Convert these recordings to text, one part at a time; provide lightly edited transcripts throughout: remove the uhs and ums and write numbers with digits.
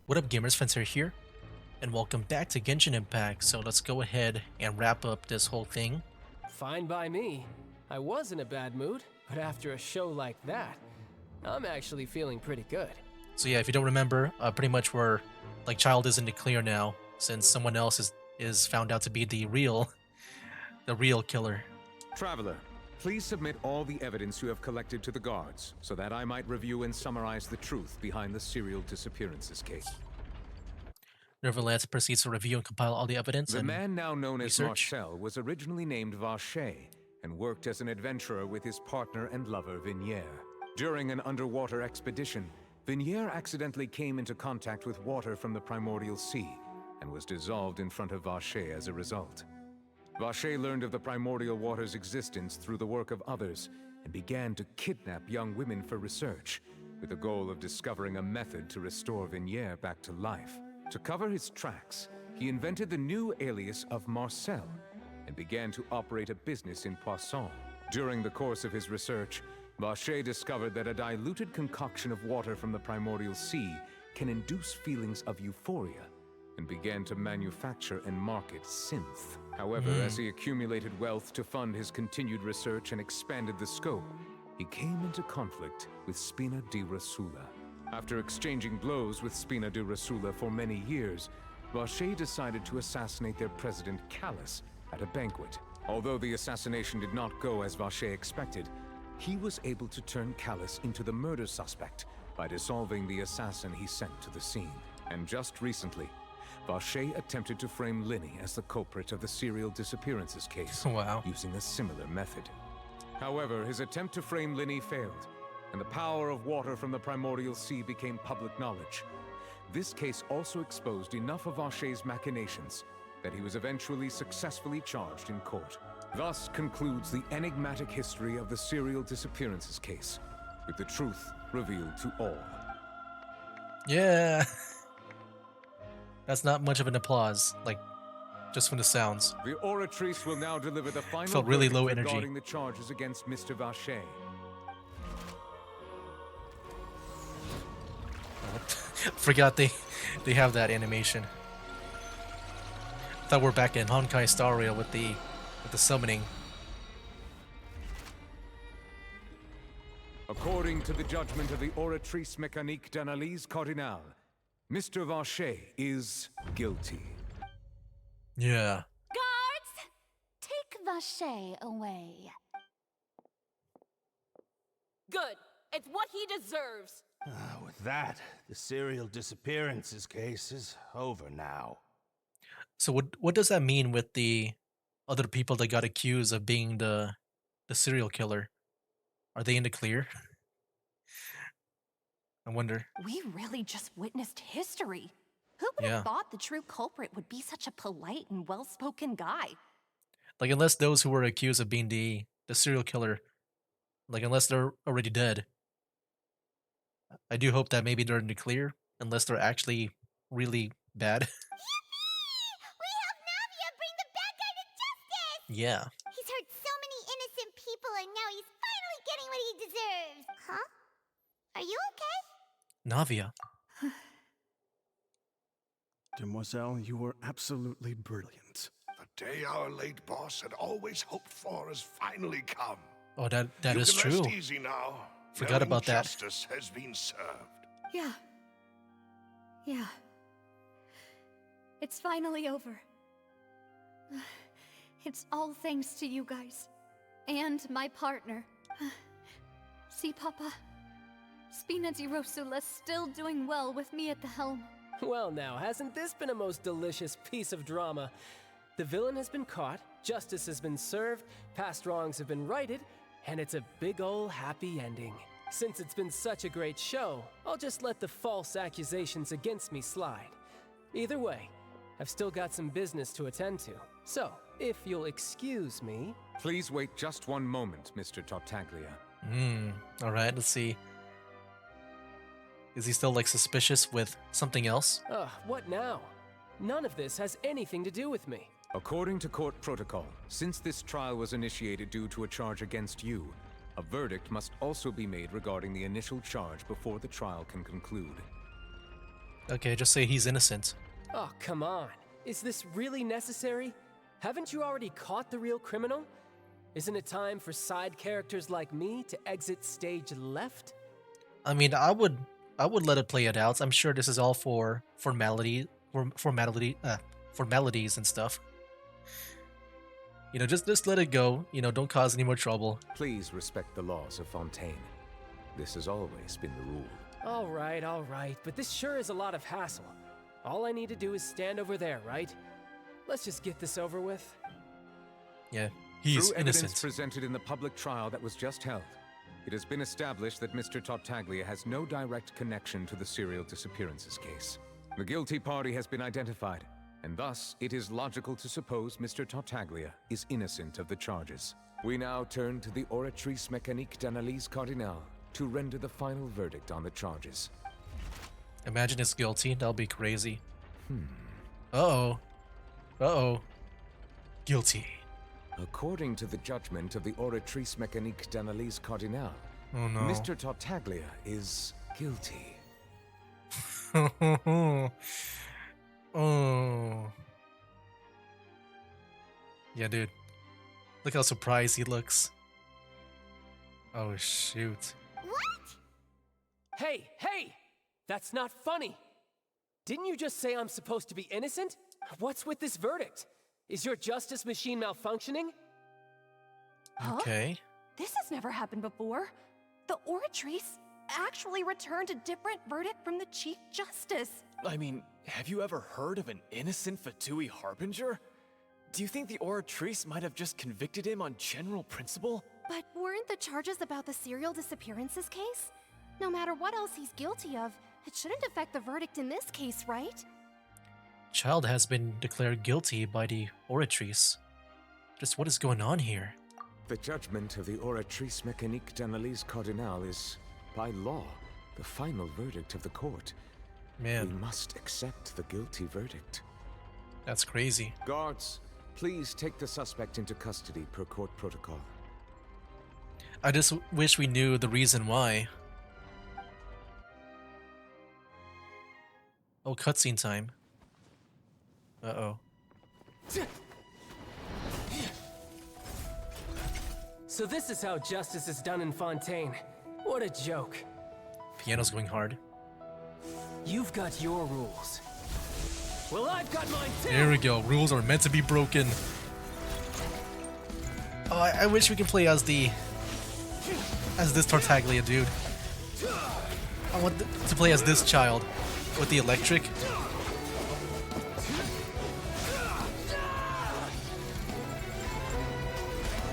What up, gamers? Fencer here, and welcome back to Genshin Impact. So let's go ahead and wrap up this whole thing. Fine by me. I was in a bad mood, but after a show like that, I'm actually feeling pretty good. So yeah, if you don't remember, pretty much we're like Child is in the clear now, since someone else is found out to be the real killer. Traveler, please submit all the evidence you have collected to the guards, so that I might review and summarize the truth behind the serial disappearances case. Nevertheless, proceeds to review and compile all the evidence. The man now known as research. Marcel was originally named Vache and worked as an adventurer with his partner and lover Vinier. During an underwater expedition, Vinier accidentally came into contact with water from the primordial sea and was dissolved in front of Vache as a result. Vache learned of the primordial water's existence through the work of others and began to kidnap young women for research, with the goal of discovering a method to restore Vinier back to life. To cover his tracks, he invented the new alias of Marcel and began to operate a business in Poisson. During the course of his research, Vache discovered that a diluted concoction of water from the primordial sea can induce feelings of euphoria, and began to manufacture and market synth. However, as he accumulated wealth to fund his continued research and expanded the scope, he came into conflict with Spina di Rasula. After exchanging blows with Spina di Rasula for many years, Vache decided to assassinate their president Callas at a banquet. Although the assassination did not go as Vache expected, he was able to turn Callas into the murder suspect by dissolving the assassin he sent to the scene. And just recently, Vache attempted to frame Linny as the culprit of the serial disappearances case, Wow. using a similar method. However, his attempt to frame Linny failed, and the power of water from the primordial sea became public knowledge. This case also exposed enough of Vache's machinations that he was eventually successfully charged in court. Thus concludes the enigmatic history of the serial disappearances case, with the truth revealed to all. Yeah. That's not much of an applause, like just from the sounds. The oratrice will now deliver the final Felt really verdict low energy. regarding the charges against Mr. Vache. Forgot they have that animation. Thought we're back in Honkai Star Rail with the summoning. According to the judgment of the Oratrice Mécanique d'Analyse Cardinal, Mr. Vache is guilty. Yeah. Guards! Take Vache away. Good. It's what he deserves. With that, the serial disappearances case is over now. So what does that mean with the other people that got accused of being the serial killer? Are they in the clear? I wonder. We really just witnessed history. Who would have thought the true culprit would be such a polite and well-spoken guy? Like, unless those who were accused of being the serial killer, like, unless they're already dead, I do hope that maybe they're in the clear, unless they're actually really bad. We helped Navia bring the bad guy to justice! Yeah. He's hurt so many innocent people and now he's finally getting what he deserves. Huh? Are you okay? Navia. Demoiselle, you were absolutely brilliant. The day our late boss had always hoped for has finally come. Oh, that You is can true. rest easy now. Forgot knowing about that. Justice has been served. Yeah. Yeah. It's finally over. It's all thanks to you guys. And my partner. See, Papa? Spina di Rosula's still doing well with me at the helm. Well now, hasn't this been a most delicious piece of drama? The villain has been caught, justice has been served, past wrongs have been righted, and it's a big ol' happy ending. Since it's been such a great show, I'll just let the false accusations against me slide. Either way, I've still got some business to attend to. So, if you'll excuse me... Please wait just one moment, Mr. Tartaglia. Alright, let's see. Is he still, like, suspicious with something else? Ugh, what now? None of this has anything to do with me. According to court protocol, since this trial was initiated due to a charge against you, a verdict must also be made regarding the initial charge before the trial can conclude. Okay, just say he's innocent. Oh, come on. Is this really necessary? Haven't you already caught the real criminal? Isn't it time for side characters like me to exit stage left? I mean, I would let it play it out. I'm sure this is all for formalities and stuff. Just let it go. Don't cause any more trouble. Please respect the laws of Fontaine. This has always been the rule. All right, but this sure is a lot of hassle. All I need to do is stand over there, right? Let's just get this over with. Yeah, he's Through evidence innocent. presented in the public trial that was just held, it has been established that Mr. Tartaglia has no direct connection to the serial disappearances case. The guilty party has been identified, and thus it is logical to suppose Mr. Tartaglia is innocent of the charges. We now turn to the Oratrice Mécanique d'Analyse Cardinale to render the final verdict on the charges. Imagine it's guilty. That'll be crazy. Uh-oh. Uh-oh. Guilty. According to the judgment of the Oratrice Mécanique d'Analyse Cardinale, Oh no. Mr. Tartaglia is guilty. Oh. Yeah, dude. Look how surprised he looks. Oh, shoot. What? Hey! That's not funny! Didn't you just say I'm supposed to be innocent? What's with this verdict? Is your justice machine malfunctioning? Huh? Okay. This has never happened before. The Oratrice actually returned a different verdict from the Chief Justice. I mean, have you ever heard of an innocent Fatui Harbinger? Do you think the Oratrice might have just convicted him on general principle? But weren't the charges about the serial disappearances case? No matter what else he's guilty of, it shouldn't affect the verdict in this case, right? Child has been declared guilty by the Oratrice. Just what is going on here? The judgment of the Oratrice Mécanique d'Analyse Cardinale is, by law, the final verdict of the court. Man, We must accept the guilty verdict. that's crazy. Guards, please take the suspect into custody per court protocol. I just wish we knew the reason why. Oh, cutscene time. Uh-oh. So this is how justice is done in Fontaine. What a joke. Piano's going hard. You've got your rules. Well, I've got mine too! There we go. Rules are meant to be broken. Oh, I wish we could play as this Tartaglia dude. I want to play as this child with the electric.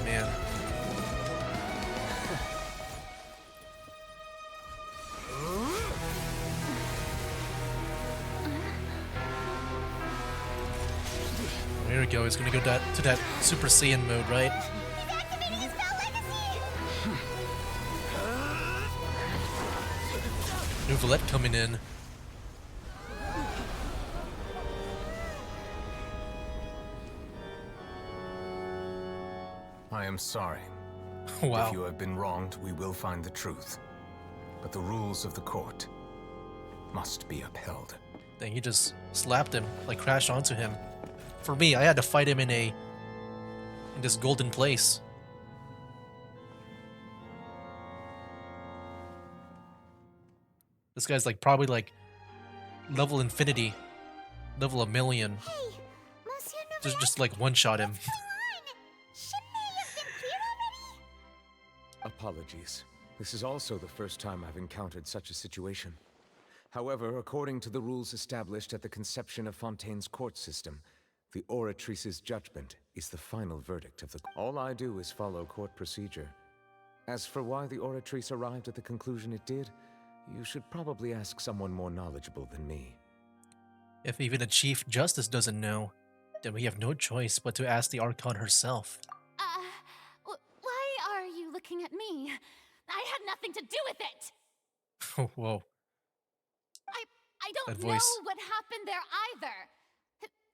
Man. There we go. He's gonna go to that Super Saiyan mode, right? He's activating his spell legacy! Nouvelette coming in. I am sorry. Wow. If you have been wronged, we will find the truth. But the rules of the court must be upheld. Dang, he just slapped him, like crashed onto him. For me, I had to fight him in this golden place. This guy's probably level infinity, level a million. Hey, Monsieur Nouvelle, Just one shot him. what's going on? Shouldn't they have been cleared already? Apologies. This is also the first time I've encountered such a situation. However, according to the rules established at the conception of Fontaine's court system, the Oratrice's judgment is the final verdict of the... All I do is follow court procedure. As for why the Oratrice arrived at the conclusion it did, you should probably ask someone more knowledgeable than me. If even the Chief Justice doesn't know, then we have no choice but to ask the Archon herself. Why are you looking at me? I had nothing to do with it! Oh, whoa. I don't That know voice. what happened there either.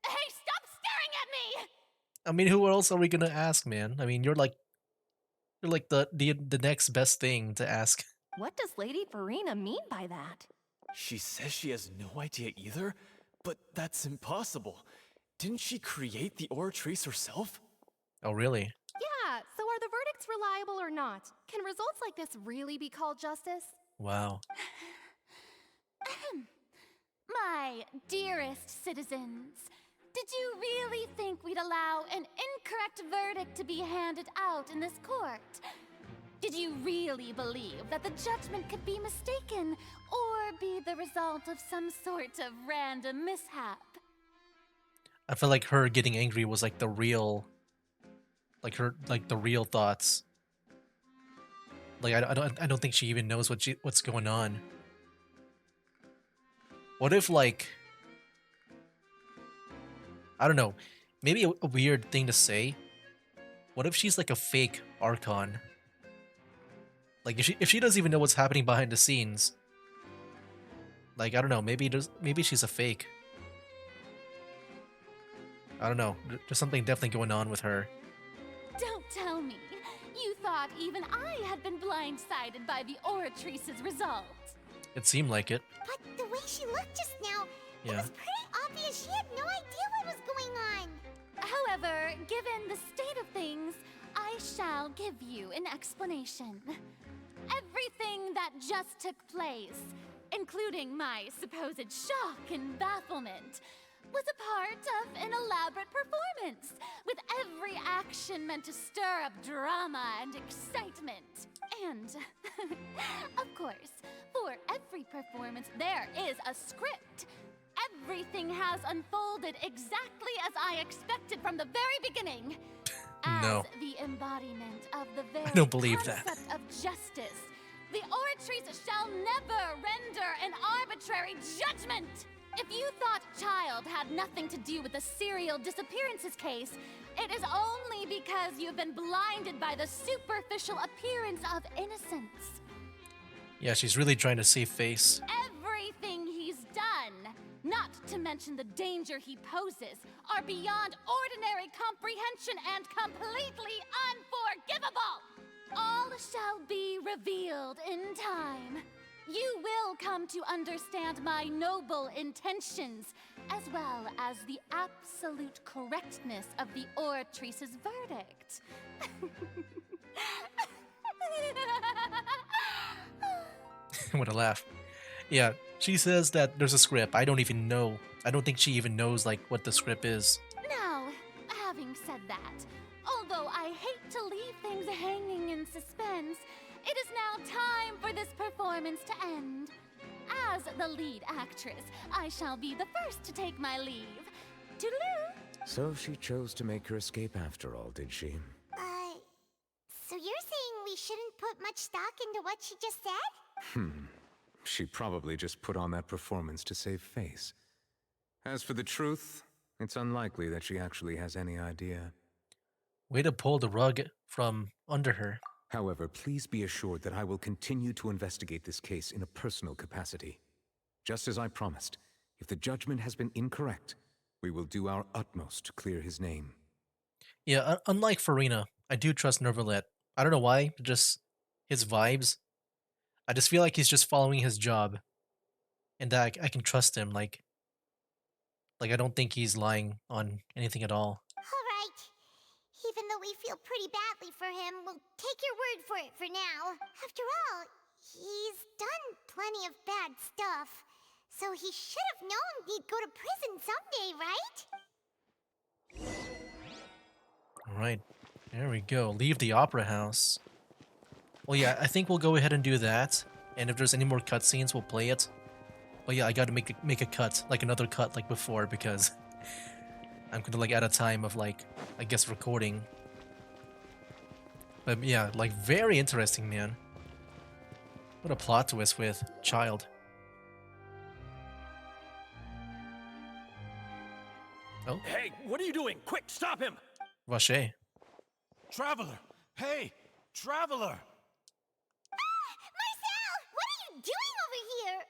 Hey, stop staring at me! I mean, who else are we gonna ask, man? I mean, you're like the next best thing to ask. What does Lady Farina mean by that? She says she has no idea either, but that's impossible. Didn't she create the Oratrice herself? Oh, really? Yeah, so are the verdicts reliable or not? Can results like this really be called justice? Wow. My dearest citizens, did you really think we'd allow an incorrect verdict to be handed out in this court? Did you really believe that the judgment could be mistaken or be the result of some sort of random mishap? I feel like her getting angry was like the real, like the real thoughts. Like I don't think she even knows what's going on. What if, like, I don't know, maybe a weird thing to say. What if she's like a fake Archon? Like if she doesn't even know what's happening behind the scenes. Like, I don't know, maybe she's a fake. I don't know. There's something definitely going on with her. Don't tell me. You thought even I had been blindsided by the Oratrice's result. It seemed like it. But the way she looked just now, it was pretty obvious she had no idea what was going on. However, given the state of things, I shall give you an explanation. Everything that just took place, including my supposed shock and bafflement, was a part of an elaborate performance, with every action meant to stir up drama and excitement. And, of course, for every performance there is a script. Everything has unfolded exactly as I expected from the very beginning. As the embodiment of the very I don't believe that. concept of justice, the Oratrice shall never render an arbitrary judgment. If you thought Child had nothing to do with the serial disappearances case, it is only because you've been blinded by the superficial appearance of innocence. Yeah, she's really trying to save face. Everything he's done, not to mention the danger he poses, are beyond ordinary comprehension and completely unforgivable. All shall be revealed in time. You will come to understand my noble intentions, as well as the absolute correctness of the Oratrice's verdict. What a laugh. Yeah, she says that there's a script. I don't even know. I don't think she even knows, like, what the script is. Now, having said that, although I hate to leave things hanging in suspense, it is now time for this performance to end. As the lead actress, I shall be the first to take my leave. Toodaloo! So she chose to make her escape after all, did she? So you're saying we shouldn't put much stock into what she just said? She probably just put on that performance to save face. As for the truth, it's unlikely that she actually has any idea. Way to pull the rug from under her. However, please be assured that I will continue to investigate this case in a personal capacity. Just as I promised, if the judgment has been incorrect, we will do our utmost to clear his name. Yeah, unlike Farina, I do trust Nervalet. I don't know why, just his vibes. I just feel like he's just following his job. And that I can trust him, like I don't think he's lying on anything at all. Alright. Even though we feel pretty badly for him, we'll take your word for it for now. After all, he's done plenty of bad stuff. So he should have known he'd go to prison someday, right? Alright, there we go. Leave the opera house. Well, yeah, I think we'll go ahead and do that. And if there's any more cutscenes, we'll play it. But yeah, I gotta make a cut, like another cut like before, because I'm gonna like at a time of like, I guess, recording. But yeah, like very interesting, man. What a plot twist with Child. Oh, Hey, what are you doing? Quick, stop him! Vache. Traveler! Hey, Traveler! Marcel! What are you doing over here?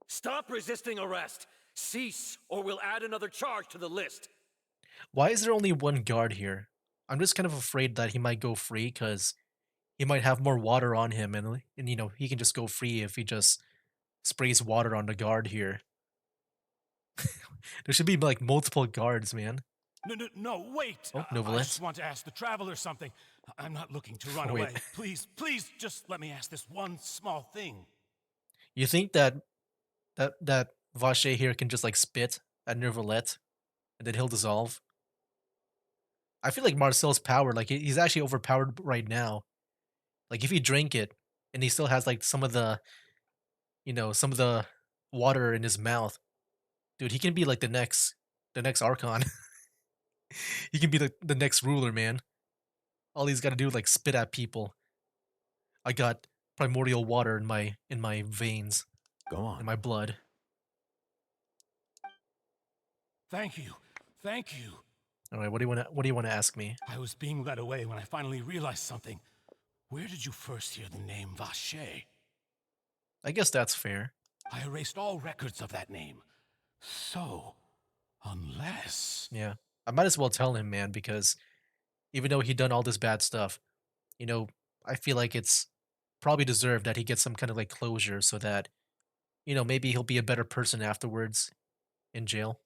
Stop resisting arrest! Cease, or we'll add another charge to the list. Why is there only one guard here? I'm just kind of afraid that he might go free because he might have more water on him, and you know, he can just go free if he just sprays water on the guard here. There should be like multiple guards, man. No, wait! Oh, I Novelette. just want to ask the traveler something. I'm not looking to run Oh, wait. away. Please, just let me ask this one small thing. You think that Vache here can just like spit at Nervalette and then he'll dissolve? I feel like Marcel's power, like he's actually overpowered right now. Like if he drink it and he still has like some of the, some of the water in his mouth, dude, he can be like the next Archon. He can be the next ruler, man. All he's got to do is like spit at people. I got primordial water in my veins, Go on. in my blood. Thank you. All right, what do you want to ask me? I was being led away when I finally realized something. Where did you first hear the name Vache? I guess that's fair. I erased all records of that name. So, unless... Yeah, I might as well tell him, man, because even though he done all this bad stuff, I feel like it's probably deserved that he gets some kind of like closure so that, maybe he'll be a better person afterwards in jail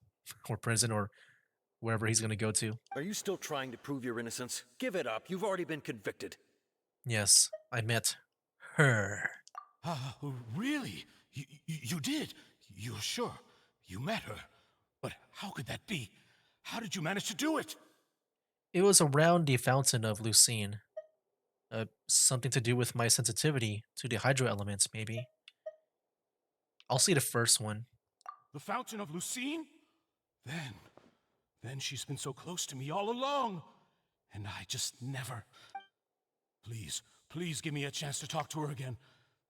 or prison or wherever he's going to go to. Are you still trying to prove your innocence? Give it up. You've already been convicted. Yes, I met her. Really? You did? You're sure? You met her? But how could that be? How did you manage to do it? It was around the fountain of Lucine. Something to do with my sensitivity to the hydro elements, maybe. I'll see the first one. The fountain of Lucine? Then she's been so close to me all along. And I just never... Please give me a chance to talk to her again.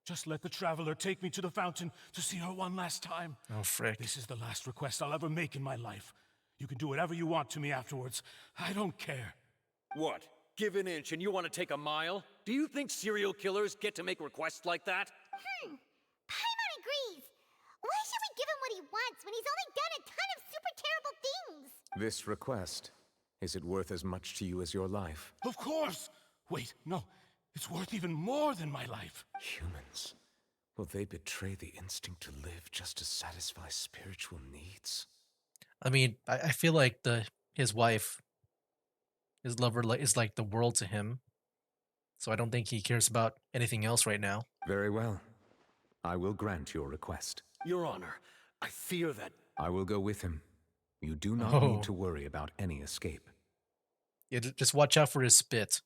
Just let the traveler take me to the fountain to see her one last time. Oh, frick. This is the last request I'll ever make in my life. You can do whatever you want to me afterwards. I don't care. What? Give an inch and you want to take a mile? Do you think serial killers get to make requests like that? Paimon agrees. Why should we give him what he wants when he's only done a ton of super terrible things? This request, is it worth as much to you as your life? Of course! Wait, no. It's worth even more than my life. Humans, will they betray the instinct to live just to satisfy spiritual needs? I mean, I feel like his wife, his lover, is like the world to him. So I don't think he cares about anything else right now. Very well. I will grant your request. Your Honor, I fear that... I will go with him. You do not need to worry about any escape. Yeah, just watch out for his spit.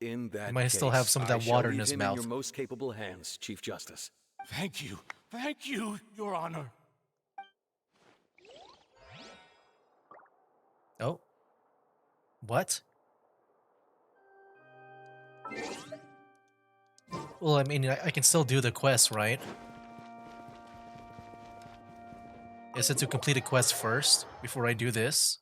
In that He might case, still have some of that I shall water in leave his him mouth. in your most capable hands, Chief Justice. Thank you, Your Honor. Oh. What? Well, I mean, I can still do the quest, right? Is it to complete a quest first, before I do this?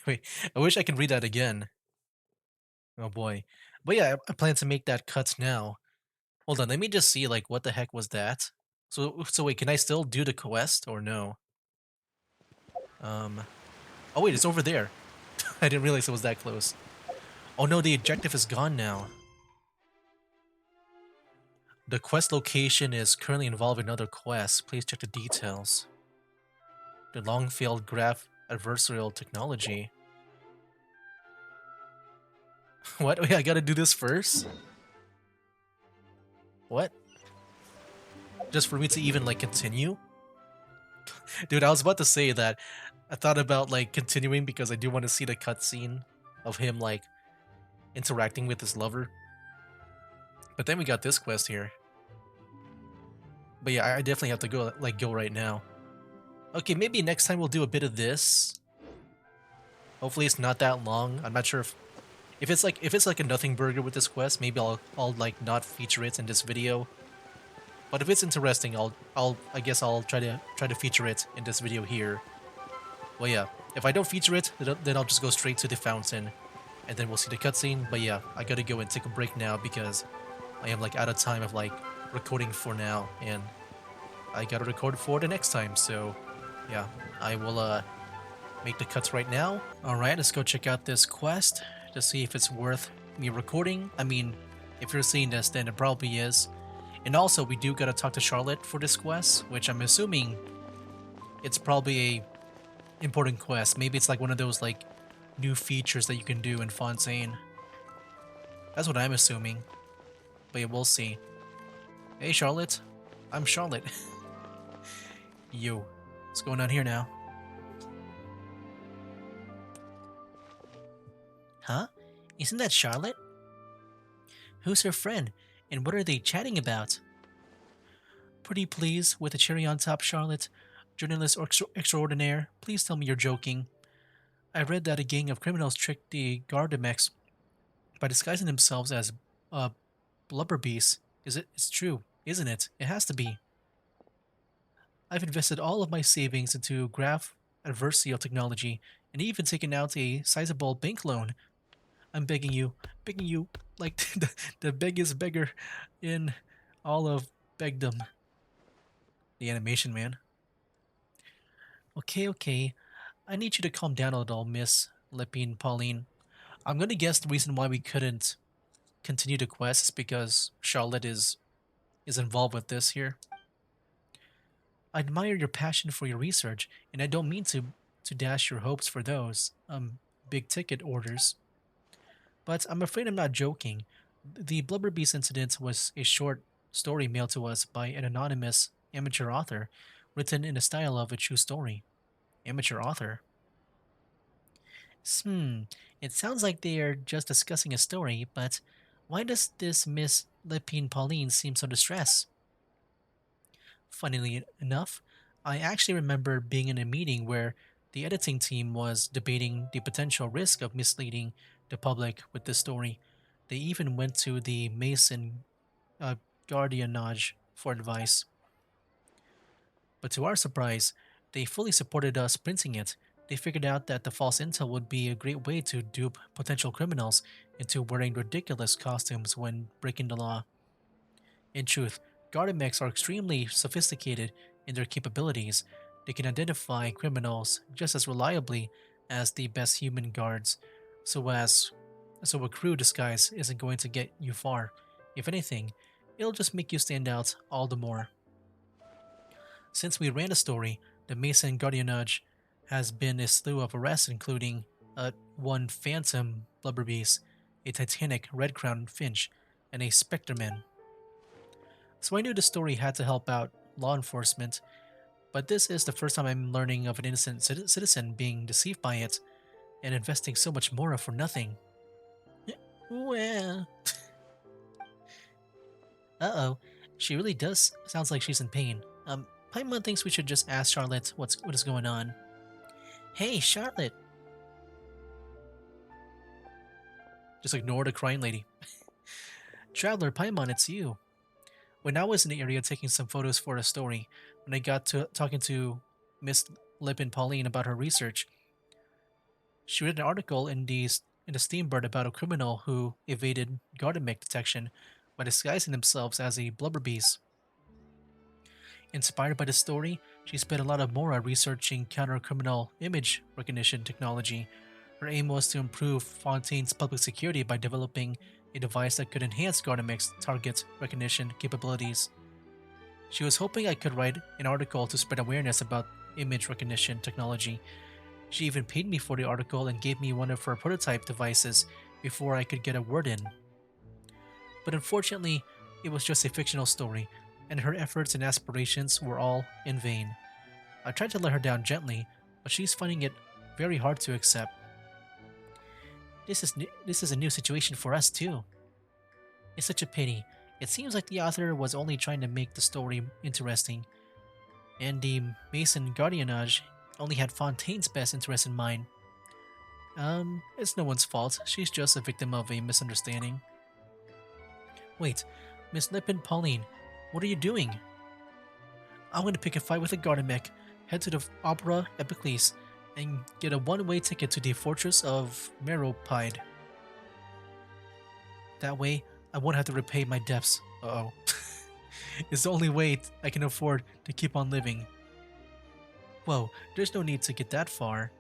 Wait, I wish I could read that again. Oh boy. But yeah, I plan to make that cut now. Hold on, let me just see, like, what the heck was that? So wait, can I still do the quest, or no? Oh wait, it's over there. I didn't realize it was that close. Oh no, the objective is gone now. The quest location is currently involved in other quests. Please check the details. The long-failed graph adversarial technology. What? Wait, I gotta do this first? What? Just for me to even, like, continue? Dude, I was about to say that I thought about, like, continuing because I do want to see the cutscene of him, like, interacting with his lover. But then we got this quest here. But yeah, I definitely have to go right now. Okay, maybe next time we'll do a bit of this. Hopefully it's not that long. I'm not sure if it's like a nothing burger with this quest, maybe I'll like not feature it in this video. But if it's interesting, I guess I'll try to feature it in this video here. Well, yeah, if I don't feature it, then I'll just go straight to the fountain, and then we'll see the cutscene. But yeah, I gotta go and take a break now because I am like out of time of like recording for now, and I gotta record for the next time. So yeah, I will make the cuts right now. All right, let's go check out this quest to see if it's worth me recording. I mean, If you're seeing this, then it probably is. And also, we do gotta talk to Charlotte for this quest, which I'm assuming it's probably a important quest. Maybe it's like one of those like new features that you can do in Fontaine. That's what I'm assuming. But yeah, we'll see. Hey Charlotte, I'm Charlotte. Yo, what's going on here now? Huh? Isn't that Charlotte? Who's her friend, and what are they chatting about? Pretty please, with a cherry on top, Charlotte. Journalist extraordinaire, please tell me you're joking. I read that a gang of criminals tricked the Gardamex by disguising themselves as blubber beasts. It's true, isn't it? It has to be. I've invested all of my savings into graph adversarial technology and even taken out a sizable bank loan. I'm begging you, like the biggest beggar in all of begdom. The animation, man. Okay, okay. I need you to calm down a little, Miss Lippine Pauline. I'm gonna guess the reason why we couldn't continue the quest is because Charlotte is involved with this here. I admire your passion for your research, and I don't mean to dash your hopes for those big ticket orders. But I'm afraid I'm not joking. The Blubberbeast incident was a short story mailed to us by an anonymous amateur author, written in the style of a true story. Amateur author? Hmm, it sounds like they are just discussing a story, but why does this Miss Lepine Pauline seem so distressed? Funnily enough, I actually remember being in a meeting where the editing team was debating the potential risk of misleading the public with this story. They even went to the Mason uh, Guardianage for advice. But to our surprise, they fully supported us printing it. They figured out that the false intel would be a great way to dupe potential criminals into wearing ridiculous costumes when breaking the law. In truth, Gardamex are extremely sophisticated in their capabilities. They can identify criminals just as reliably as the best human guards, so as so a crew disguise isn't going to get you far. If anything, it'll just make you stand out all the more. Since we ran the story, the Mason Guardianage has been a slew of arrests, including one Phantom Blubberbeast, a Titanic Red Crown Finch, and a Spectreman. So I knew the story had to help out law enforcement, but this is the first time I'm learning of an innocent citizen being deceived by it and investing so much more for nothing. Well, uh-oh, she really does sounds like she's in pain. Paimon thinks we should just ask Charlotte what is going on. Hey, Charlotte! Just ignore the crying lady. Traveler Paimon, it's you. When I was in the area taking some photos for a story, when I got to talking to Miss Lippin Pauline about her research, she read an article in the Steambird about a criminal who evaded Gardemic detection by disguising themselves as a blubberbeast. Inspired by the story, she spent a lot of Mora researching counter-criminal image recognition technology. Her aim was to improve Fontaine's public security by developing a device that could enhance Gardemic's target recognition capabilities. She was hoping I could write an article to spread awareness about image recognition technology. She even paid me for the article and gave me one of her prototype devices before I could get a word in. But unfortunately, it was just a fictional story, and her efforts and aspirations were all in vain. I tried to let her down gently, but she's finding it very hard to accept. This is a new situation for us too. It's such a pity. It seems like the author was only trying to make the story interesting, and the Mason Guardianage only had Fontaine's best interest in mind. It's no one's fault. She's just a victim of a misunderstanding. Wait, Miss Lippin Pauline, what are you doing? I'm going to pick a fight with a Gardemic, head to the Opera Epiclese, and get a one-way ticket to the Fortress of Meropide. That way, I won't have to repay my debts. Uh-oh. It's the only way I can afford to keep on living. Whoa, there's no need to go that far.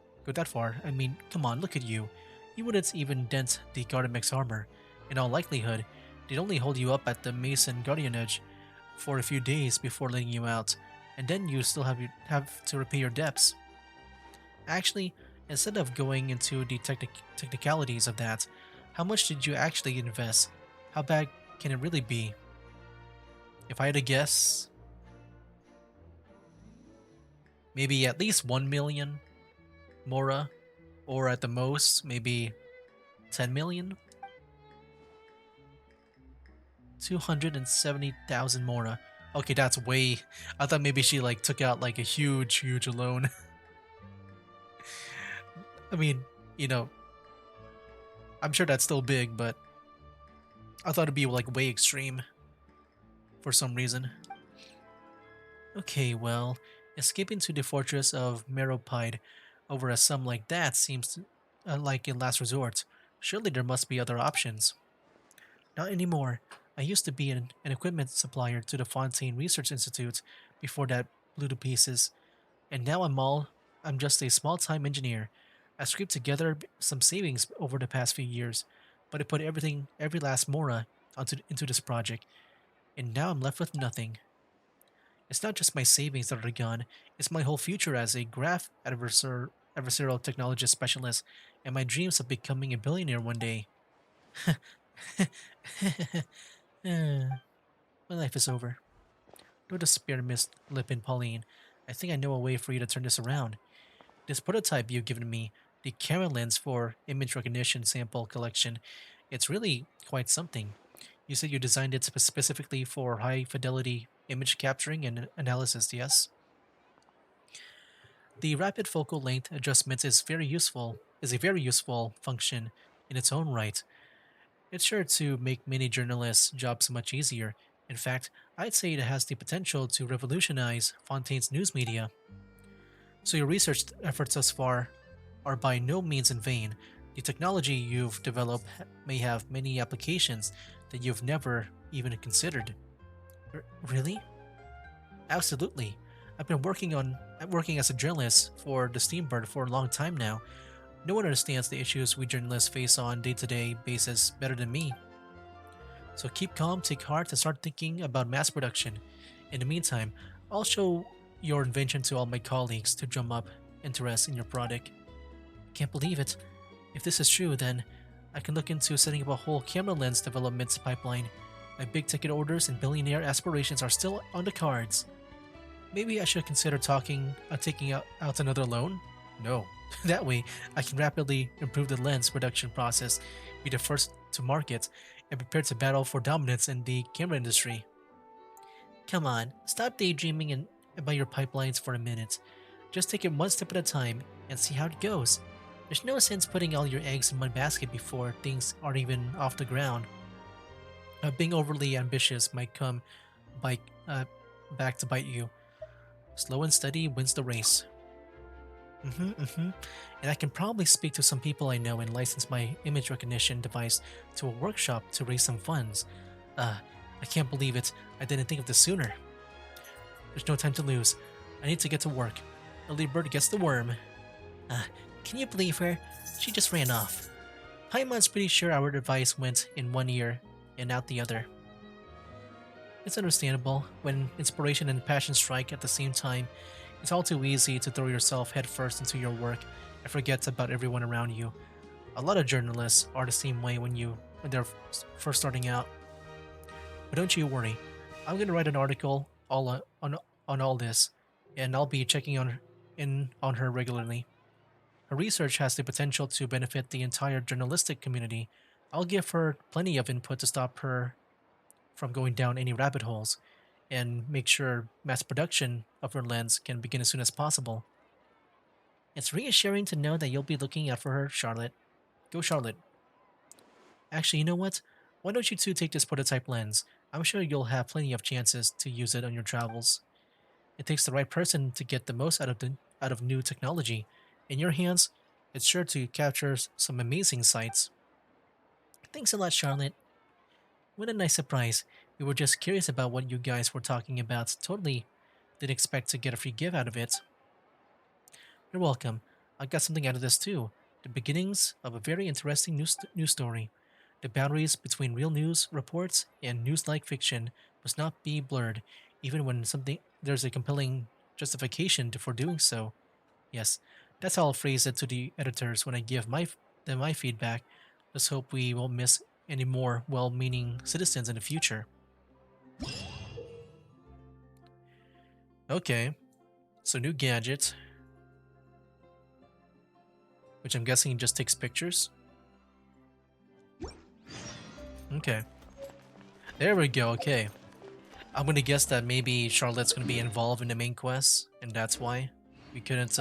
I mean, come on, look at you. You wouldn't even dent the Gardemic's armor. In all likelihood, They'd only hold you up at the Mason Guardianage for a few days before letting you out, and then you still have to repay your debts. Actually, instead of going into the technicalities of that, how much did you actually invest? How bad can it really be? If I had to guess, maybe at least 1 million Mora, or at the most, maybe 10 million? 270,000 Mora. Okay, that's way. I thought maybe she like took out like a huge loan. I mean, you know, I'm sure that's still big, but I thought it'd be like way extreme for some reason. Okay, well, escaping to the fortress of Meropide over a sum like that seems like a last resort. Surely there must be other options. Not anymore. I used to be an equipment supplier to the Fontaine Research Institute before that blew to pieces, and now I'm just a small-time engineer. I scraped together some savings over the past few years, but I put every last mora into this project, and now I'm left with nothing. It's not just my savings that are gone, it's my whole future as a adversarial technologist specialist, and my dreams of becoming a billionaire one day. My life is over. No despair, Miss Lipin Pauline. I think I know a way for you to turn this around. This prototype you've given me, the camera lens for image recognition sample collection, it's really quite something. You said you designed it specifically for high fidelity image capturing and analysis, yes? The rapid focal length adjustment is a very useful function in its own right. It's sure to make many journalists' jobs much easier. In fact, I'd say it has the potential to revolutionize Fontaine's news media. So your research efforts thus far are by no means in vain. The technology you've developed may have many applications that you've never even considered. Really? Absolutely. Working as a journalist for the Steambird for a long time now. No one understands the issues we journalists face on day-to-day basis better than me. So keep calm, take heart, and start thinking about mass production. In the meantime, I'll show your invention to all my colleagues to drum up interest in your product. Can't believe it. If this is true, then I can look into setting up a whole camera lens development pipeline. My big ticket orders and billionaire aspirations are still on the cards. Maybe I should consider taking out another loan? No. That way, I can rapidly improve the lens production process, be the first to market, and prepare to battle for dominance in the camera industry. Come on, stop daydreaming about your pipelines for a minute. Just take it one step at a time and see how it goes. There's no sense putting all your eggs in one basket before things aren't even off the ground. Being overly ambitious might come bite, back to bite you. Slow and steady wins the race. And I can probably speak to some people I know and license my image recognition device to a workshop to raise some funds. I can't believe it. I didn't think of this sooner. There's no time to lose. I need to get to work. Early bird gets the worm. Can you believe her? She just ran off. Paimon's pretty sure our advice went in one ear and out the other. It's understandable. When inspiration and passion strike at the same time, it's all too easy to throw yourself headfirst into your work and forget about everyone around you. A lot of journalists are the same way when they're first starting out. But don't you worry. I'm gonna write an article on all this, and I'll be checking on her regularly. Her research has the potential to benefit the entire journalistic community. I'll give her plenty of input to stop her from going down any rabbit holes, and make sure mass production of her lens can begin as soon as possible. It's reassuring to know that you'll be looking out for her, Charlotte. Go, Charlotte. Actually, you know what? Why don't you two take this prototype lens? I'm sure you'll have plenty of chances to use it on your travels. It takes the right person to get the most out of new technology. In your hands, it's sure to capture some amazing sights. Thanks a lot, Charlotte. What a nice surprise. We were just curious about what you guys were talking about. Totally didn't expect to get a free gift out of it. You're welcome. I got something out of this too. The beginnings of a very interesting news story. The boundaries between real news reports and news-like fiction must not be blurred, even when there's a compelling justification for doing so. Yes, that's how I'll phrase it to the editors when I give them my feedback. Let's hope we won't miss any more well-meaning citizens in the future. Okay, so new gadget, which I'm guessing just takes pictures. Okay, there we go. Okay, I'm gonna guess that maybe Charlotte's gonna be involved in the main quest, and that's why we couldn't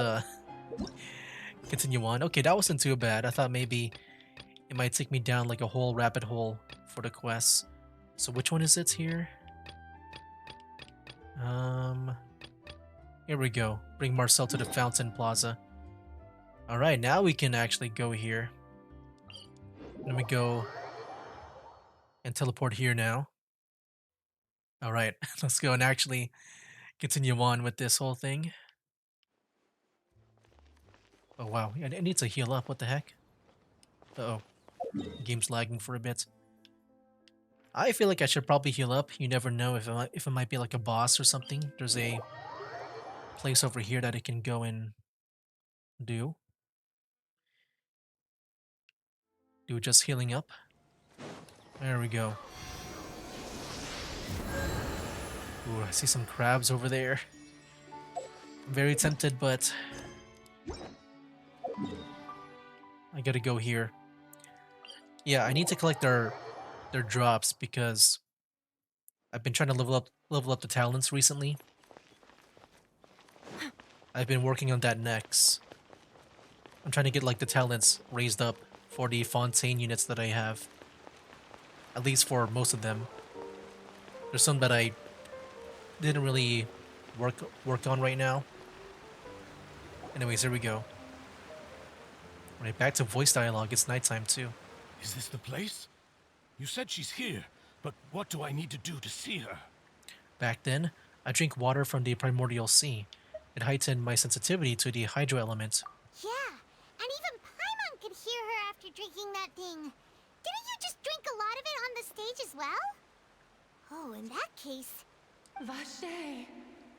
continue on. Okay, that wasn't too bad. I thought maybe it might take me down like a whole rabbit hole for the quest. So which one is it here? Here we go. Bring Marcel to the Fountain Plaza. Alright, now we can actually go here. Let me go and teleport here now. Alright, let's go and actually continue on with this whole thing. Oh wow, I need to heal up. What the heck? Uh-oh. Game's lagging for a bit. I feel like I should probably heal up. You never know if it might be like a boss or something. There's a place over here that I can go and do. Do just healing up. There we go. Ooh, I see some crabs over there. I'm very tempted, but I gotta go here. Yeah, I need to collect their drops because I've been trying to level up the talents recently. I've been working on that next. I'm trying to get like the talents raised up for the Fontaine units that I have. At least for most of them. There's some that I didn't really work on right now. Anyways, here we go. Right, back to voice dialogue. It's nighttime too. Is this the place? You said she's here, but what do I need to do to see her? Back then, I drink water from the primordial sea. It heightened my sensitivity to the hydro element. Yeah, and even Paimon could hear her after drinking that thing. Didn't you just drink a lot of it on the stage as well? Oh, in that case... Vache.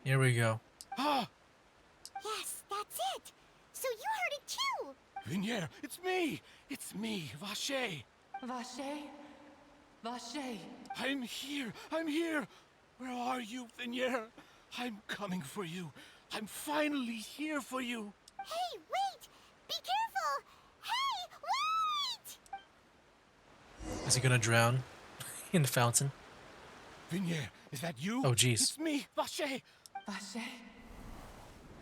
Here we go. Ah! Yes, that's it. So you heard it too. Vinier, it's me! It's me, Vache! Vache? Vache? I'm here! I'm here! Where are you, Vinier? I'm coming for you. I'm finally here for you. Hey, wait! Be careful! Hey, wait! Is he gonna drown in the fountain? Vinier, is that you? Oh, jeez. It's me, Vache! Vache?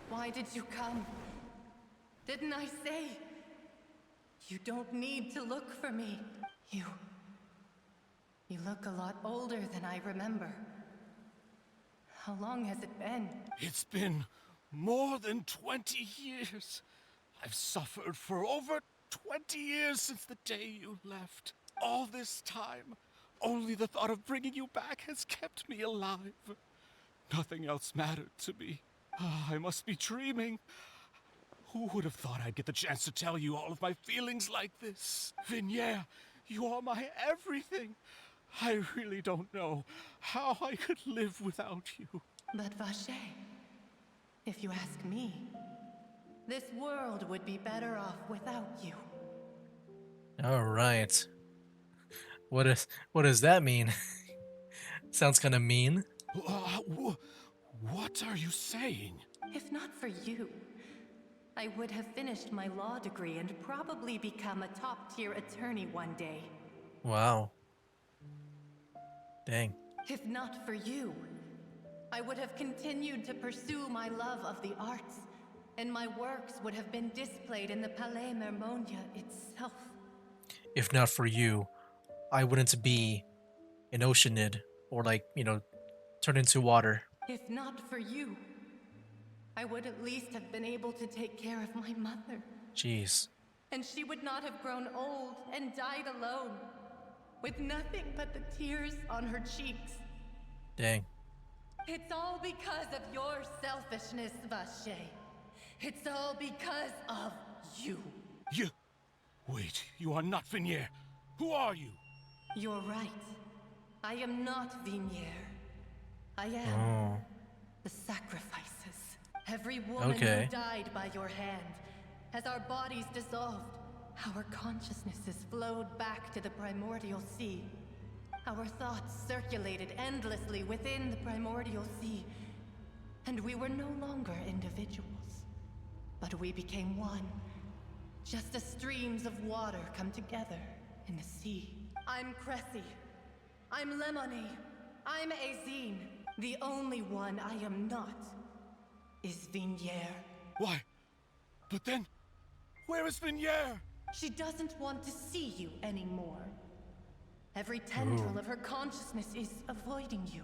Why did you come? Didn't I say? You don't need to look for me. You look a lot older than I remember. How long has it been? It's been more than 20 years. I've suffered for over 20 years since the day you left. All this time, only the thought of bringing you back has kept me alive. Nothing else mattered to me. I must be dreaming. Who would have thought I'd get the chance to tell you all of my feelings like this? Vinier, you are my everything. I really don't know how I could live without you. But Vache, if you ask me, this world would be better off without you. All right. What does that mean? Sounds kind of mean. What are you saying? If not for you, I would have finished my law degree and probably become a top-tier attorney one day. Wow. Dang. If not for you, I would have continued to pursue my love of the arts, and my works would have been displayed in the Palais Mermonia itself. If not for you, I wouldn't be an oceanid or like, turn into water. If not for you, I would at least have been able to take care of my mother. Jeez. And she would not have grown old and died alone, with nothing but the tears on her cheeks. Dang. It's all because of your selfishness, Vache. It's all because of you. You... Wait, you are not Vinier. Who are you? You're right. I am not Vignier. I am Oh. the sacrifices. Every woman Okay. who died by your hand. As our bodies dissolved, our consciousnesses flowed back to the primordial sea. Our thoughts circulated endlessly within the primordial sea. And we were no longer individuals. But we became one. Just as streams of water come together in the sea. I'm Cressy. I'm Lemony. I'm Azine. The only one I am not is Vignier. Why? But then, where is Vignier? She doesn't want to see you anymore. Every tendril of her consciousness is avoiding you.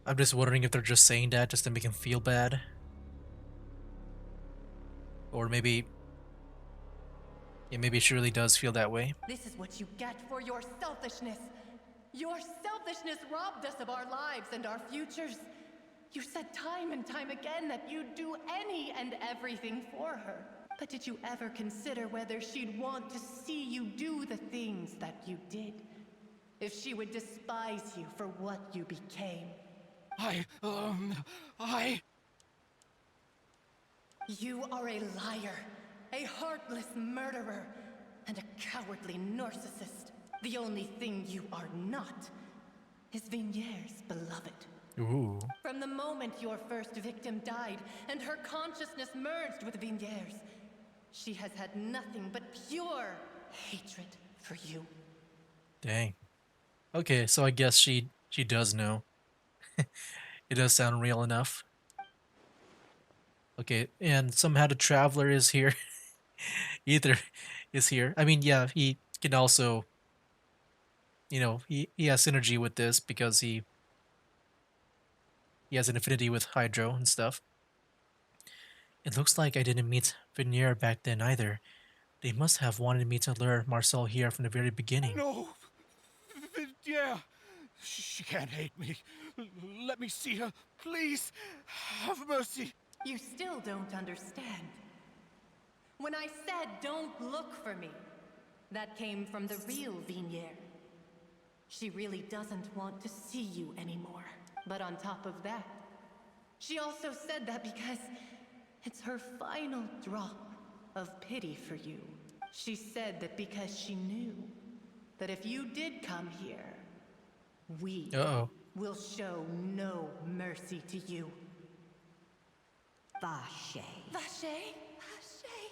I'm just wondering if they're just saying that just to make him feel bad. Or maybe... Yeah, maybe she really does feel that way. This is what you get for your selfishness. Your selfishness robbed us of our lives and our futures. You said time and time again that you'd do any and everything for her. But did you ever consider whether she'd want to see you do the things that you did? If she would despise you for what you became? You are a liar, a heartless murderer, and a cowardly narcissist. The only thing you are not is Vignier's beloved. Ooh. From the moment your first victim died and her consciousness merged with Vignier's, she has had nothing but pure hatred for you. Dang. Okay, so I guess she does know. It does sound real enough. Okay, and somehow the Traveler is here. Either is here. I mean, yeah, he can also, you know, he has synergy with this because he has an affinity with Hydro and stuff. It looks like I didn't meet Vignier back then either. They must have wanted me to lure Marcel here from the very beginning. No! Yeah! She can't hate me. Let me see her. Please! Have mercy! You still don't understand. When I said don't look for me, that came from the real Vignier. She really doesn't want to see you anymore. But on top of that, she also said that because it's her final drop of pity for you. She said that because she knew that if you did come here, we will show no mercy to you. Vache. Vache?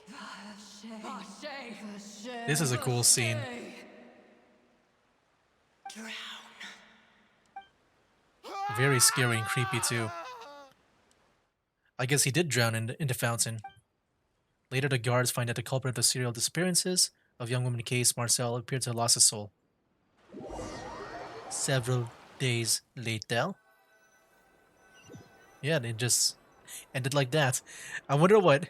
Vache. Vache. Vache. This is a cool scene. Drown. Very scary and creepy too. I guess he did drown in the fountain. Later, the guards find that the culprit of the serial disappearances of young woman case, Marcel, appeared to have lost his soul. Several days later. Yeah, it just ended like that. I wonder what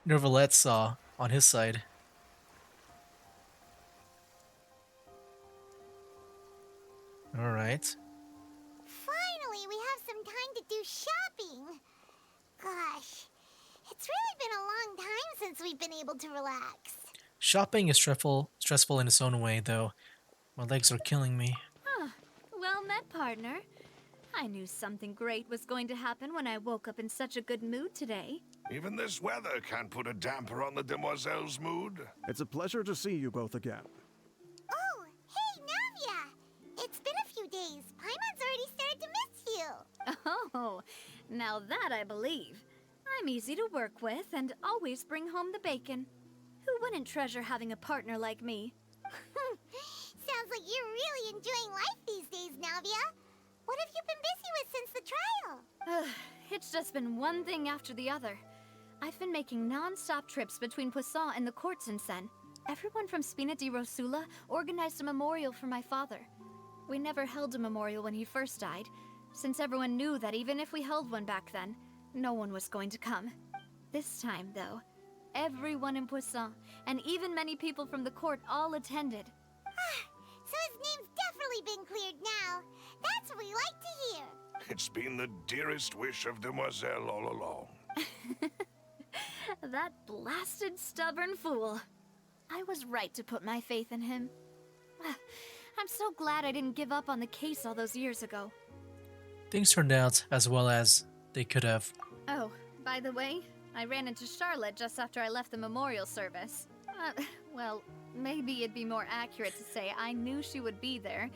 Nervalette saw on his side. Alright. Finally, we have some time to do shopping. Gosh, it's really been a long time since we've been able to relax. Shopping is stressful in its own way, though. My legs are killing me. Well met, partner. I knew something great was going to happen when I woke up in such a good mood today. Even this weather can't put a damper on the demoiselle's mood. It's a pleasure to see you both again. Oh, hey, Navia! It's been a few days. Paimon's already started to miss you. Oh, now that I believe. I'm easy to work with and always bring home the bacon. Who wouldn't treasure having a partner like me? Sounds like you're really enjoying life these days, Navia. What have you been busy with since the trial? It's just been one thing after the other. I've been making non-stop trips between Poisson and the court since then. Everyone from Spina di Rosula organized a memorial for my father. We never held a memorial when he first died, since everyone knew that even if we held one back then, no one was going to come. This time, though, everyone in Poisson, and even many people from the court, all attended. So his name's definitely been cleared now. That's what we like to hear. It's been the dearest wish of Demoiselle all along. That blasted stubborn fool. I was right to put my faith in him. I'm so glad I didn't give up on the case all those years ago. Things turned out as well as they could have. Oh, by the way, I ran into Charlotte just after I left the memorial service. Well, maybe it'd be more accurate to say I knew she would be there,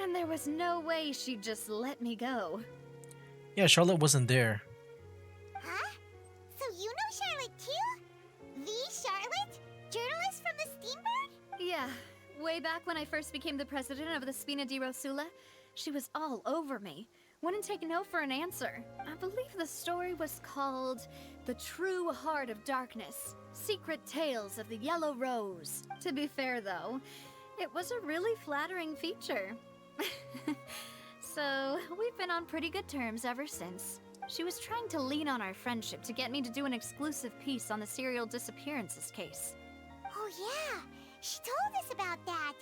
and there was no way she'd just let me go. Yeah, Charlotte wasn't there. Huh? So you know Charlotte too? The Charlotte? Journalist from the Steambird? Yeah, way back when I first became the president of the Spina di Rosula, she was all over me. Wouldn't take no for an answer. I believe the story was called The True Heart of Darkness, Secret Tales of the Yellow Rose. To be fair though, it was a really flattering feature. So, we've been on pretty good terms ever since. She was trying to lean on our friendship to get me to do an exclusive piece on the serial disappearances case. Oh yeah, she told us about that.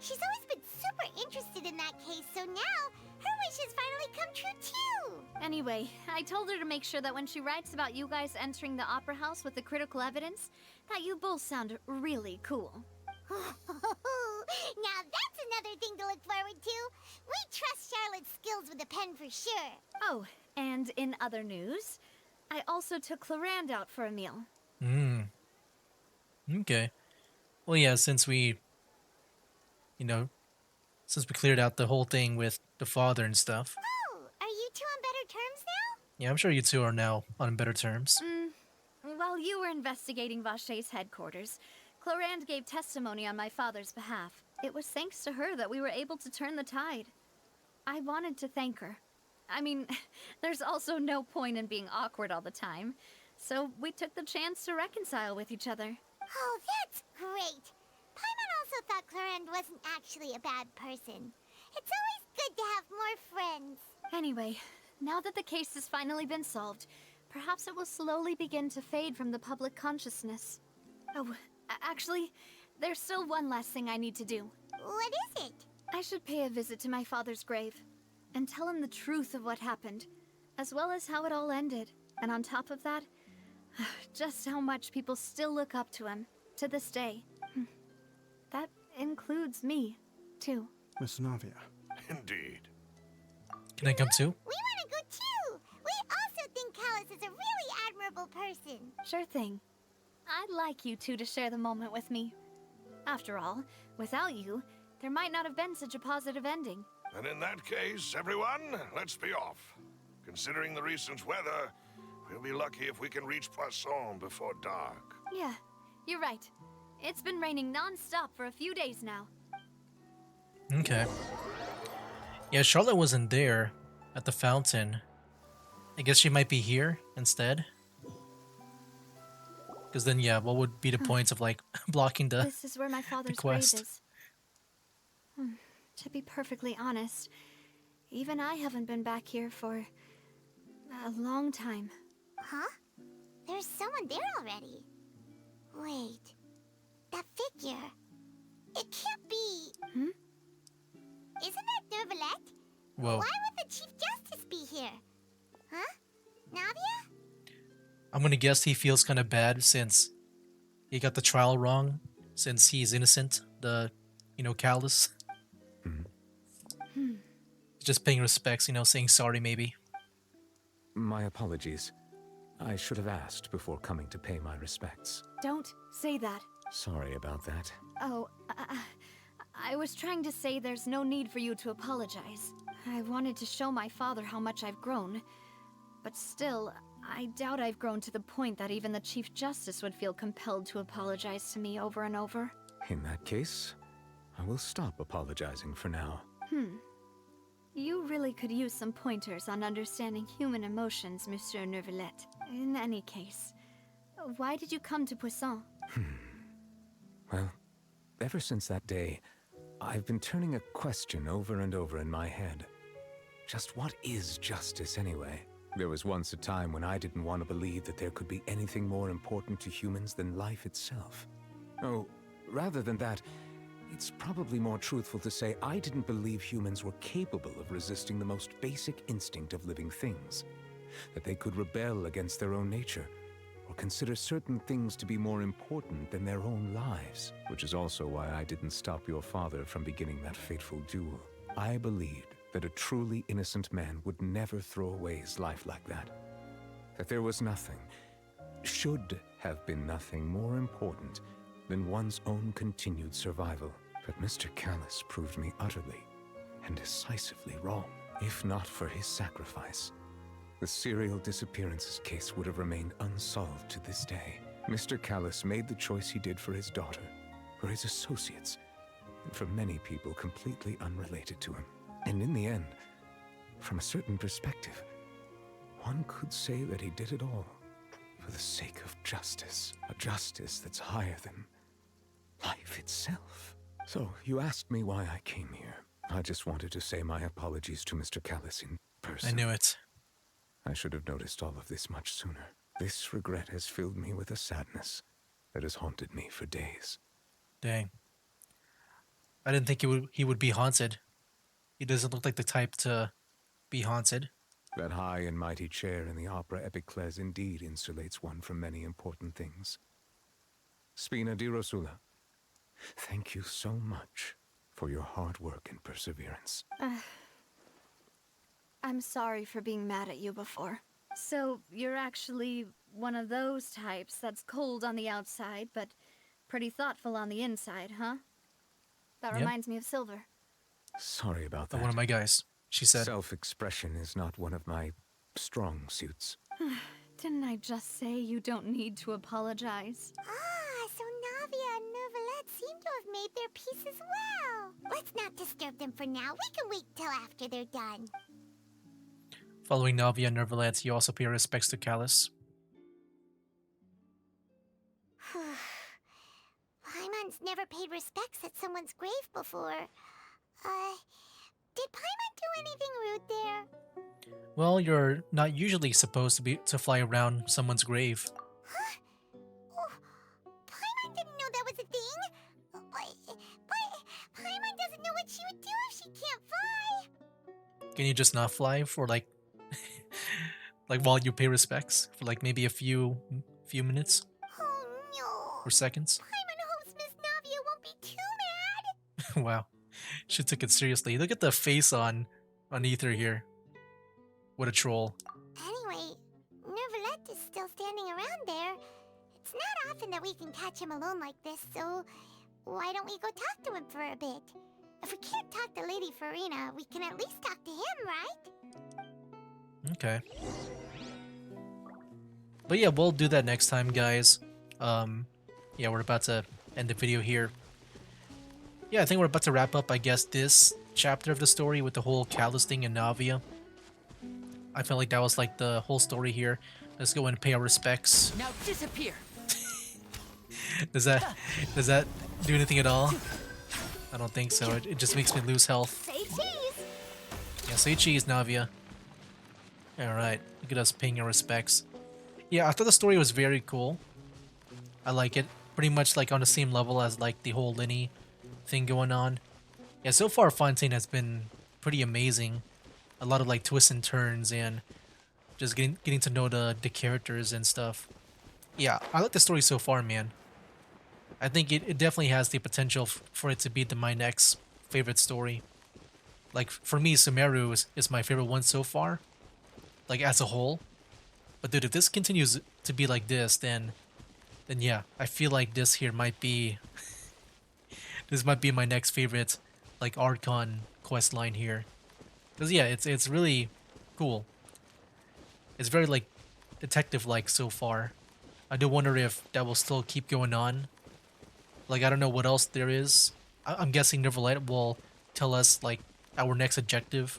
She's always been super interested in that case, so now her wishes finally come true too. Anyway, I told her to make sure that when she writes about you guys entering the opera house with the critical evidence, that you both sound really cool. Now that's another thing to look forward to. We trust Charlotte's skills with a pen for sure. Oh, and in other news, I also took Clarand out for a meal. Okay. Well, yeah, since we cleared out the whole thing with the father and stuff. Oh, are you two on better terms now? Yeah, I'm sure you two are now on better terms. While you were investigating Vache's headquarters, Clarand gave testimony on my father's behalf. It was thanks to her that we were able to turn the tide. I wanted to thank her. I mean, there's also no point in being awkward all the time, so we took the chance to reconcile with each other. Oh, that's great. Paimon also thought Clarand wasn't actually a bad person. It's always good to have more friends. Anyway, now that the case has finally been solved, perhaps it will slowly begin to fade from the public consciousness. Oh, actually, there's still one last thing I need to do. What is it? I should pay a visit to my father's grave and tell him the truth of what happened, as well as how it all ended. And on top of that, just how much people still look up to him to this day. That includes me, too. Miss Navia. Indeed. Can I come too? We want to go too! We also think Callas is a really admirable person. Sure thing. I'd like you two to share the moment with me. After all, without you, there might not have been such a positive ending. And in that case, everyone, let's be off. Considering the recent weather, we'll be lucky if we can reach Poisson before dark. Yeah, you're right. It's been raining non-stop for a few days now. Okay. Yeah, Charlotte wasn't there at the fountain. I guess she might be here instead. Because then, yeah, what would be the points of, like, blocking the This is where my father's grave quest? is. To be perfectly honest, even I haven't been back here for a long time. Huh? There's someone there already. Wait. That figure. It can't be. Isn't that Nervalette? Whoa. Why would the Chief Justice be here? Huh? Navia? I'm gonna guess he feels kind of bad since he got the trial wrong, since he's innocent, Callas. Just paying respects, saying sorry maybe. My apologies. I should have asked before coming to pay my respects. Don't say that. Sorry about that. Oh, I was trying to say there's no need for you to apologize. I wanted to show my father how much I've grown. But still, I doubt I've grown to the point that even the Chief Justice would feel compelled to apologize to me over and over. In that case, I will stop apologizing for now. You really could use some pointers on understanding human emotions, Monsieur Nervalette. In any case, why did you come to Poisson? Well, ever since that day, I've been turning a question over and over in my head. Just what is justice anyway? There was once a time when I didn't want to believe that there could be anything more important to humans than life itself. Oh, rather than that, it's probably more truthful to say I didn't believe humans were capable of resisting the most basic instinct of living things. That they could rebel against their own nature. or consider certain things to be more important than their own lives. Which is also why I didn't stop your father from beginning that fateful duel. I believed that a truly innocent man would never throw away his life like that. That there was nothing, should have been nothing more important than one's own continued survival. But Mr. Callas proved me utterly and decisively wrong. If not for his sacrifice, the serial disappearances case would have remained unsolved to this day. Mr. Callas made the choice he did for his daughter, for his associates, and for many people completely unrelated to him. And in the end, from a certain perspective, one could say that he did it all for the sake of justice. A justice that's higher than life itself. So, you asked me why I came here. I just wanted to say my apologies to Mr. Callas in person. I knew it. I should have noticed all of this much sooner. This regret has filled me with a sadness that has haunted me for days. Dang. I didn't think he would be haunted. He doesn't look like the type to be haunted. That high and mighty chair in the Opera Epiclese indeed insulates one from many important things. Spina di Rosula, thank you so much for your hard work and perseverance. I'm sorry for being mad at you before. So, you're actually one of those types that's cold on the outside, but pretty thoughtful on the inside, huh? That reminds me of Silver. Sorry about that. One of my guys, she said. Self-expression is not one of my strong suits. Didn't I just say you don't need to apologize? So Navia and Neuvillette seem to have made their peace as well. Let's not disturb them for now. We can wait till after they're done. Following Navia and Neuvillette, you also pay respects to Callas. Paimon's never paid respects at someone's grave before. Did Paimon do anything rude there? Well, you're not usually supposed to fly around someone's grave. Huh? Oh, Paimon didn't know that was a thing. But Paimon doesn't know what she would do if she can't fly. Can you just not fly for like while you pay respects for like maybe a few minutes? Oh no. Or seconds? Paimon hopes Miss Navia won't be too mad. Wow. She took it seriously. Look at the face on Ether here. What a troll. Anyway, Neuvillette is still standing around there. It's not often that we can catch him alone like this, so why don't we go talk to him for a bit? If we can't talk to Lady Farina, we can at least talk to him, right? Okay. But yeah, we'll do that next time, guys. Yeah, we're about to end the video here. Yeah, I think we're about to wrap up, I guess, this chapter of the story with the whole Callas thing and Navia. I felt like that was like the whole story here. Let's go and pay our respects. Now disappear. Does that do anything at all? I don't think so. It just makes me lose health. Say cheese! Yeah, say cheese, Navia. Alright, look at us paying our respects. Yeah, I thought the story was very cool. I like it. Pretty much like on the same level as like the whole Linny thing going on. Yeah, so far Fontaine has been pretty amazing. A lot of like twists and turns and just getting to know the characters and stuff. Yeah, I like the story so far, man. I think it definitely has the potential for it to be my next favorite story. Like, for me, Sumeru is my favorite one so far. Like, as a whole. But dude, if this continues to be like this, then yeah, I feel like this here might be... this might be my next favorite, like, Archon quest line here. Because, yeah, it's really cool. It's very, like, detective-like so far. I do wonder if that will still keep going on. Like, I don't know what else there is. I'm guessing Neverlight will tell us, like, our next objective.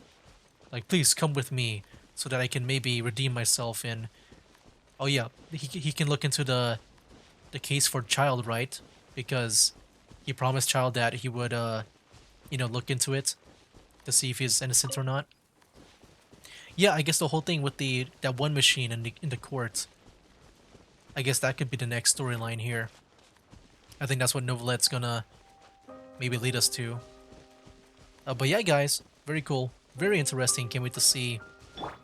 Like, please come with me so that I can maybe redeem myself and... Oh yeah, he can look into the case for Child, right? Because he promised Child that he would, you know, look into it to see if he's innocent or not. Yeah, I guess the whole thing with that one machine in the court. I guess that could be the next storyline here. I think that's what Novelette's gonna maybe lead us to. But yeah, guys, very cool, very interesting. Can't wait to see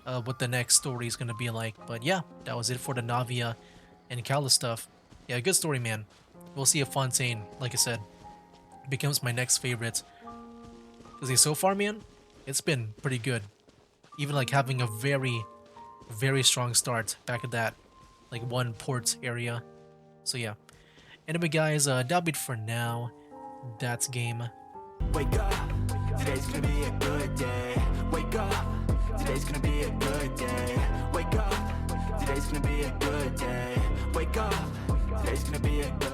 what the next story is gonna be like. But yeah, that was it for the Navia and Callas stuff. Yeah, good story, man. We'll see if Fontaine, like I said, becomes my next favorite. Because so far, man, it's been pretty good. Even like having a very, very strong start back at that like one port area. So yeah. Anyway, guys, that'll be it for now. That's game. Wake up, today's gonna be a good day. Wake up, today's gonna be a good day. Wake up, today's gonna be a good day. Wake up, today's gonna be a good